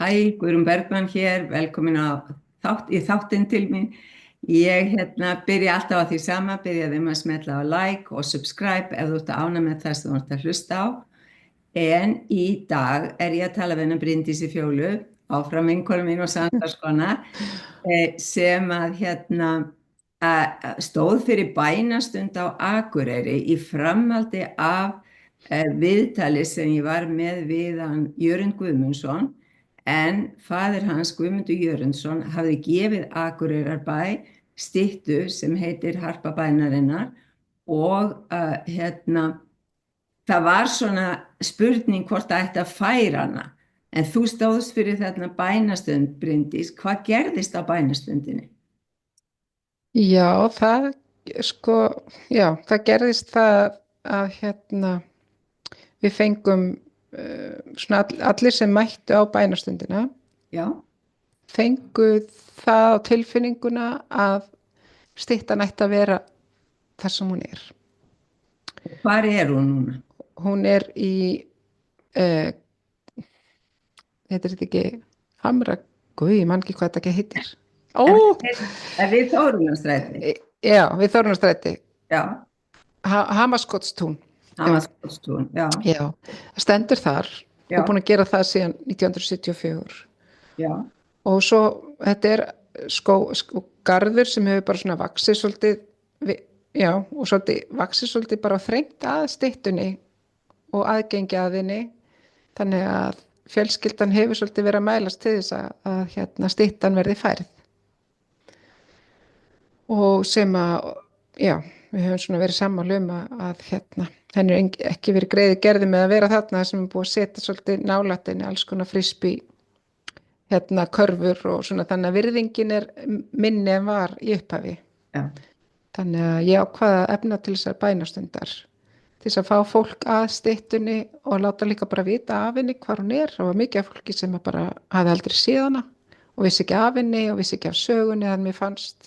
Hæ, Guðrún Bergmann hér, velkomin í þáttinn til mín. Ég byrja alltaf á því sama, byrja þeim að smetla á like og subscribe ef þú ert að ána með það sem þú ert að hlusta á. En í dag er ég að tala við hennar Bryndísi Fjólu, áfram vinkonu mín og samstarfskona, sem stóð fyrir bænastund á Akureyri í framhaldi af viðtali sem ég var með við hann Jörund Guðmundsson. En faðir hans, Guðmundur Jörundsson, hafði gefið Akureyrarbæ styttu sem heitir Harpa bænarinnar og það var svona spurning hvort það ætti að færa hana. En þú stóðst fyrir þarna bænastund, Bryndís. Hvað gerðist á bænastundinni? Já, það gerðist það að við fengum svona allir sem mættu á bænastundina Já, fengu það á tilfinninguna að styttan ætti að vera þar sem hún er. hvar er hún núna? Hún er í, heitir þetta ekki Hamra, guð, ég man ekki hvað þetta ekki heitir. Við Þórunnarstræti. Já, við Þórunnarstræti, Já, Hamarskotstún. Hamarskotstún, já. Já, það stendur þar Já. og búin að gera það síðan 1974. Já, Og svo þetta er garður sem hefur bara svona vaxið svolítið, vaxið svolítið bara þrengt að styttunni og aðgengi að henni. Þannig að fjölskyldan hefur svolítið verið að mælast til þess að styttan verði færð. Og sem við höfum svona verið sammála að henni er ekki verið greiði gerði með að vera þarna sem er búið að setja svolítið nálættinni alls konar frisbee körfur og svona, þannig að virðingin er minni en var í upphafi. já, Þannig að ég ákvaða að efna til þessar bænastundar til þess að fá fólk að styttunni og láta líka bara vita af henni hvar hún er. Það var mikið af fólki sem bara hafði aldrei séð hana og vissi ekki af henni og vissi ekki af sögunni, þannig að mér fannst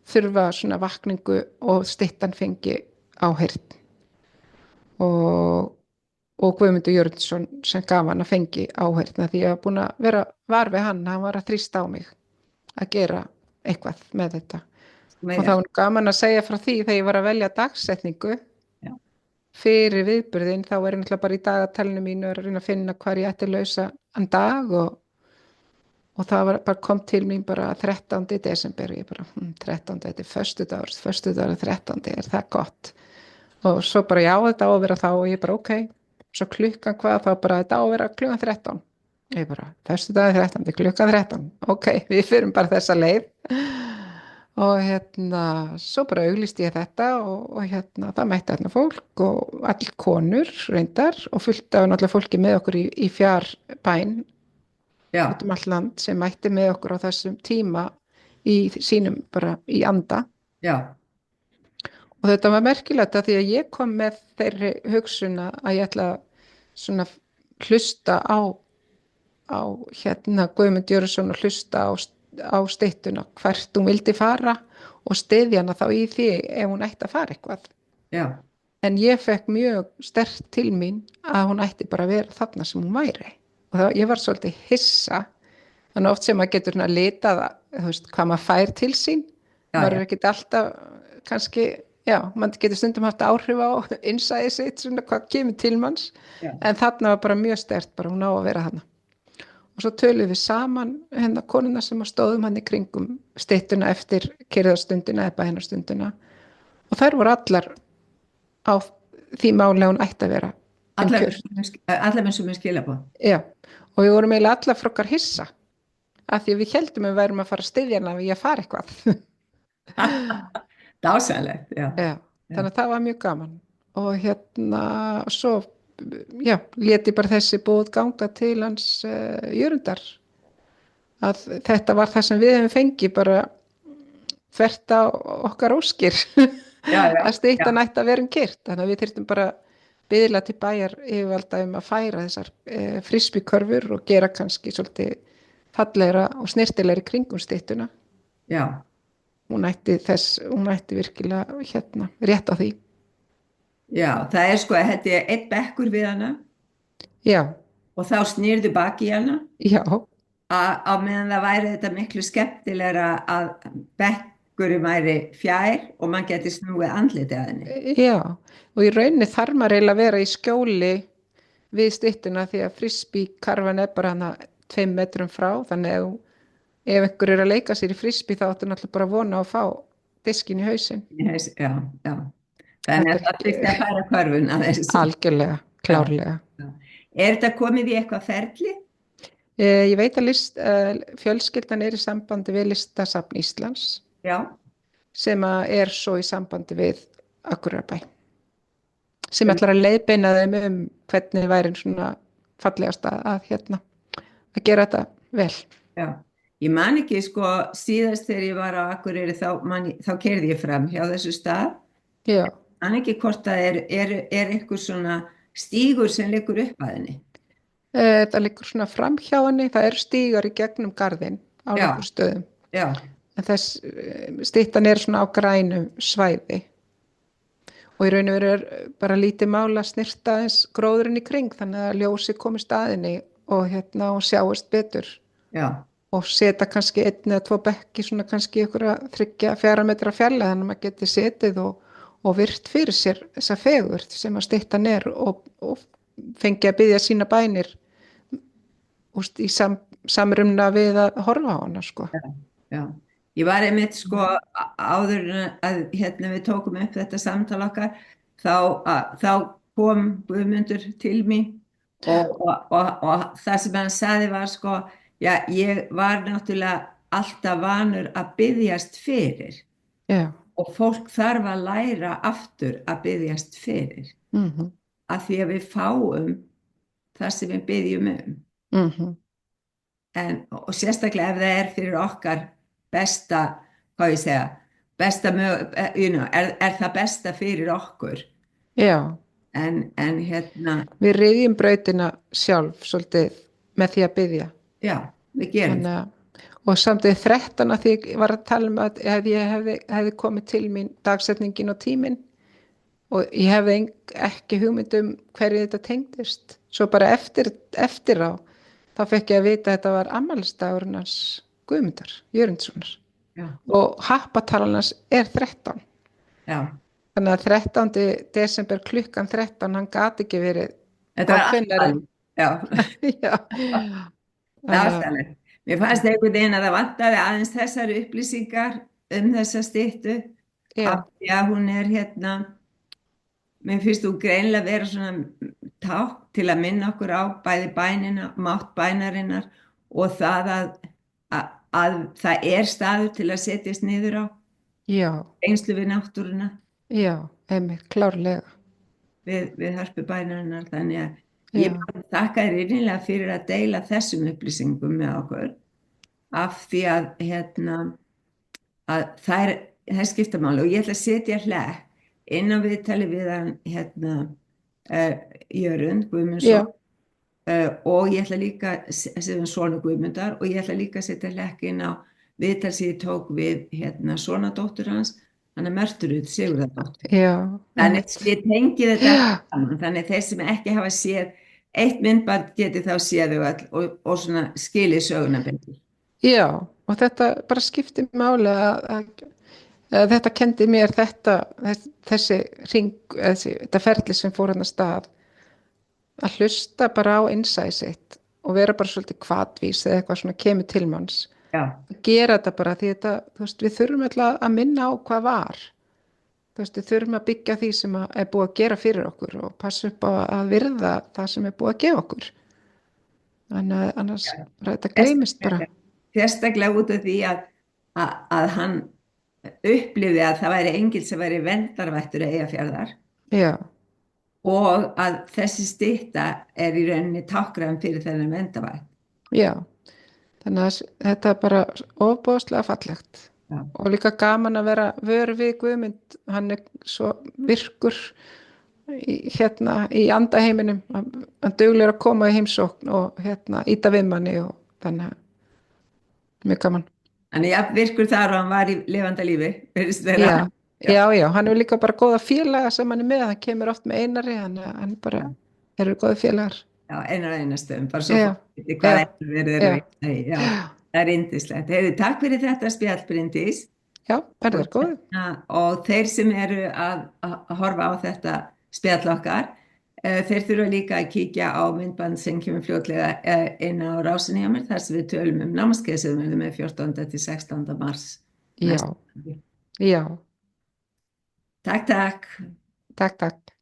þurfa svona vakningu og styttan fengi áheyrn. Og Guðmundur Jörundsson sem gaf hann að fengi áheyrna því ég var búin að vera var við hann var að þrýsta á mig að gera eitthvað með þetta. Og það var gaman að segja frá því þegar ég var að velja dagsetningu Já. fyrir viðburðin, þá er ég náttúrulega bara í dagatalinu mínu að reyna að finna hvar ég ætti lausa en dag og það var bara kom til mín bara 13. desember, ég bara 13. þetta er föstudagur 13. er það gott? Og svo bara já, þetta á að vera þá og ég bara ok, svo klukkan hvað þá bara þetta á að vera klukkan 13. Ég bara, föstudagur 13, klukkan 13, ok, við fyrum bara þessa leið. Og svo bara auglýsti ég þetta og það mætti fólk og allir konur reyndar og fullt af náttúrulega fólki með okkur í fjárbæn út allt land sem mætti með okkur á þessum tíma í sínum bara í anda. Já. Og þetta var merkilegt að því að ég kom með þeirri hugsuna að ég ætla svona hlusta á Guðmund Jörundsson og hlusta á styttuna hvert hún vildi fara og styðja hana þá í því ef hún ætti að fara eitthvað. Já. En ég fekk mjög sterkt til mín að hún ætti bara að vera þarna sem hún væri. Og ég var svolítið hissa, þannig oft sem maður getur litað hvað maður fær til sín. Maður er ekkert alltaf kannski, maður getur stundum haft áhrif á innsæði sitt, svona hvað kemur til manns. En þarna var bara mjög sterkt, bara hún á að vera þarna. Og svo töluðum við saman konuna sem stóðum hann í kringum styttuna eftir kyrrðarstundina eða bænastundina og þær voru allar á því máli að hún ætti að vera Allar með sem er skilabóð. Já, og við vorum eiginlega allar frokkar hissa af því að við heldum við værum að fara að styðja hana við að fara eitthvað. Dásamlegt, já. Þannig að það var mjög gaman og svo lét ég bara þessi bóð ganga til hans Jörundar að þetta var það sem við hefum fengið bara þvert á okkar óskir að styttan ætti að vera kyrrt, þannig að við þyrftum bara biðla til bæjar yfirvalda að færa þessar frisbee-körfur og gera kannski svolítið fallegra og snirtilegri kringum styttuna. Já. Hún ætti virkilega rétt á því. Já, það er þetta einn bekkur við hana. Já. Og þá snýrðu baki í hana. Já. á meðan það væri þetta miklu skemmtilegra að bekkurinn væri fjær og mann geti snúið andliti að henni. Já, og í rauninni þarf maður eiginlega að vera í skjóli við styttuna því að frisbee-karfan er bara hana 2 metrum frá, þannig að ef einhver er að leika sér í frisbee þá áttu náttúrulega bara að vona að fá diskin í hausinn. Já, já. Þannig að það þurfti að færa körfun að þessu. Algjörlega, klárlega. Já. Er þetta komið í eitthvað ferli? Ég veit að fjölskyldan er í sambandi við Listasafn Íslands Já. sem er svo í sambandi við Akureyrarbæ sem ætlar að leiðbeina þeim hvernig væri svona fallegast að gera þetta vel. Já, ég man ekki sko síðast þegar ég var á Akureyri þá keyrði ég fram hjá þessu stað. Já. Man ekki hvort það er einhver svona stígur sem liggur upp að henni. Það liggur svona fram hjá henni, það eru stígar í gegnum garðinn á nokkur stöðum. Já. En styttan er svona á grænum svæði og í raun og veru er bara lítið mál að snirta eins gróðurinn í kring þannig að ljósi komi staðinni og og sjáist betur. Já. Og setja kannski 1 eða 2 bekki svona kannski ykkur að 3-4 metra fjarlægð þannig að maður geti setið og virt fyrir sér þessa fegurð sem að styttan er og fengi að biðja sína bænir í samrumna við að horfa á hana sko. Já. Ég var einmitt sko áður að við tókum upp þetta samtal okkar þá kom Guðmundur til mín og það sem hann sagði var sko já, ég var náttúrulega alltaf vanur að biðjast fyrir. Já. Og fólk þarf að læra aftur að biðjast fyrir. Af því að við fáum það sem við biðjum og sérstaklega ef það er fyrir okkar besta, hvað ég segja, er það besta fyrir okkur. Já. En Við ryðjum brautina sjálf svolítið með því að biðja. Já, við gerum það. Og samtidig 13 að því ég var að tala að ef ég hefði komið til mín dagsetningin og tíminn og ég hefði ekki hugmynd hverju þetta tengdist. Svo bara eftir á þá fekk ég að vita að þetta var afmælisdagurinn hans Guðmundar Jörundssonar. Já. Og happatalan hans er 13. Já. Þannig að 13. desember klukkan 13 hann gat ekki verið. Þetta var aftan. Já. Já. Aftan. Mér fannst einhvern veginn að það vantaði aðeins þessar upplýsingar þessa styttu. Já. Já, hún er mér finnst þú greinilega vera svona tákn til að minna okkur á bæði bænina, mátt bænarinnar og það að það er staður til að setjast niður á. Já. Engslu við náttúruna. Já, einmitt, klárlega. Við hörpu bænarinnar, þannig að ég þakka þér innilega fyrir að deila þessum upplýsingum með okkur af því að það skipta máli og ég ætla að setja hlekk inn á viðtali við hann Jörund Guðmundsson og ég ætla líka svona Guðmundar og ég ætla líka að setja hlekk inn á viðtal sem ég tók við svona dóttur hans hann Mörturud Sigurðardóttur. Já. Þannig ég tengi þetta saman, þannig þeir sem ekki hafa séð eitt myndband geti þá séð þau öll og svona skilið söguna betur. Já, og þetta bara skipti máli að þetta kendi mér þessi þetta ferli sem fór hann að stað að hlusta bara á innsæi sitt og vera bara svolítið hvatvís eða eitthvað svona kemur til manns. Já. Gera þetta bara því þetta, við þurfum alltaf að minna á hvað var. Við þurfum að byggja því sem er búið að gera fyrir okkur og passa upp á að virða það sem er búið að gefa okkur. Þannig að annars þetta gleymist bara. Sérstaklega út af því að hann upplifði að það væri engill sem væri verndarvættur Eyjafjarðar. Já. Og að þessi stytta er í rauninni táknræn fyrir þennan verndarvætt. Já. Þannig að þetta er bara ofboðslega fallegt. Já. Og líka gaman að vera vör við Guðmund, hann er svo virkur í andaheiminum, hann duglegur að koma í heimsókn og íta við manni og þannig að mjög gaman. Þannig að virkur þar og hann var í lifanda lífi. Já, hann er líka bara góða félaga sem hann er með, hann kemur oft með Einari, hann bara eru góða félagar. Já, einar og einastöðum, bara svo Já, fólk viti hvað já, verið já, að í. Já, það er yndislegt. Heyrðu, takk fyrir þetta spjall, Bryndís. já, verður góð. Og þeir sem eru að horfa á þetta spjall okkar, þeir þurfa líka að kíkja á myndband sem kemur fljótlega inn á rásinni hjá mér, þar sem við tölum námskeið sem við með 14. til 16. mars. Já, já, Takk, takk. takk.